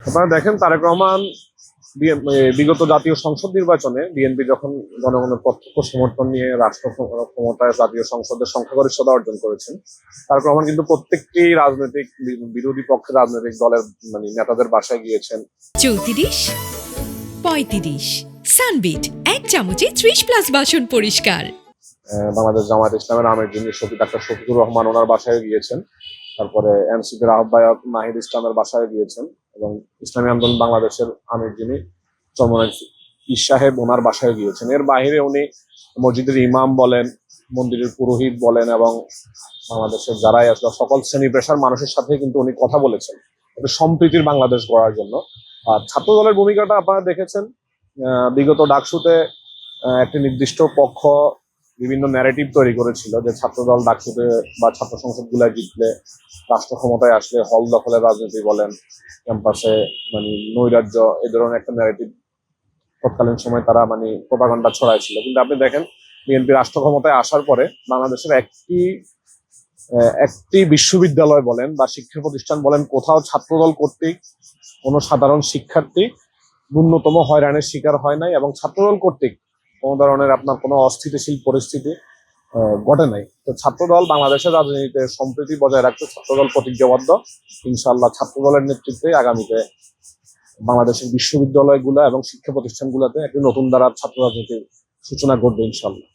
আপনারা দেখেন তারেক রহমান বিগত জাতীয় সংসদ নির্বাচনে বিএনপি যখন জনগণের প্রত্যক্ষ সমর্থন নিয়ে রাষ্ট্র ক্ষমতায় জাতীয় সংসদের সংখ্যাগরিষ্ঠতা অর্জন করেছেন, তারেক রহমান কিন্তু প্রত্যেকটি রাজনৈতিক বিরোধী পক্ষের রাজনৈতিক দলের নেতাদের বাসায় গিয়েছেন। 34, 35 সানবিট 1 চামচে 30+ বাসন পরিষ্কার। বাংলাদেশ জামায়াত ইসলামের আমির যিনি ডাক্তার শফিকুর রহমান, ওনার বাসায় গিয়েছেন। তারপরে এনসিপির আহ্বায়ক নাহিদ ইসলামের বাসায় গিয়েছেন এবং ইসলামী আন্দোলন বাংলাদেশের আমির যিনি চরমনাই পীর সাহেব, ওনার বাসায় গিয়েছেন। এর বাইরে উনি মসজিদের ইমাম বলেন, মন্দিরের পুরোহিত বলেন এবং বাংলাদেশের যারাই আসলে সকল শ্রেণী পেশার মানুষের সাথে কিন্তু উনি কথা বলেছেন একটা সম্প্রীতির বাংলাদেশ গড়ার জন্য। আর ছাত্র দলের ভূমিকাটা আপনারা দেখেছেন, বিগত ডাকসুতে একটি নির্দিষ্ট পক্ষ বিভিন্ন ন্যারেটিভ তৈরি করেছিল যে ছাত্রদল ডাকসুতে বা ছাত্র সংসদ গুলায় জিতলে, রাষ্ট্র ক্ষমতায় আসলে হল দখলের রাজনীতি বলেন, ক্যাম্পাসে নৈরাজ্য, এই ধরনের একটা ন্যারেটিভ তৎকালীন সময় তারা প্রোপাগান্ডা ছড়াইছিল। কিন্তু আপনি দেখেন বিএনপি রাষ্ট্র ক্ষমতায় আসার পরে বাংলাদেশের একটি বিশ্ববিদ্যালয় বলেন বা শিক্ষা প্রতিষ্ঠান বলেন, কোথাও ছাত্রদল কর্তৃক কোনো সাধারণ শিক্ষার্থী ন্যূনতম হয়রানির শিকার হয় নাই এবং ছাত্রদল কর্তৃক কোনো ধরনের আপনার কোনো অস্থিতিশীল পরিস্থিতি ঘটে নাই। তো ছাত্রদল বাংলাদেশের রাজনীতিতে সম্প্রীতি বজায় রাখতে ছাত্রদল প্রতিজ্ঞাবদ্ধ। ইনশাআল্লাহ ছাত্রদলের নেতৃত্বে আগামীতে বাংলাদেশের বিশ্ববিদ্যালয়গুলো এবং শিক্ষা প্রতিষ্ঠানগুলোতে একটি নতুন ধারার ছাত্র রাজনীতির সূচনা ঘটবে ইনশাআল্লাহ।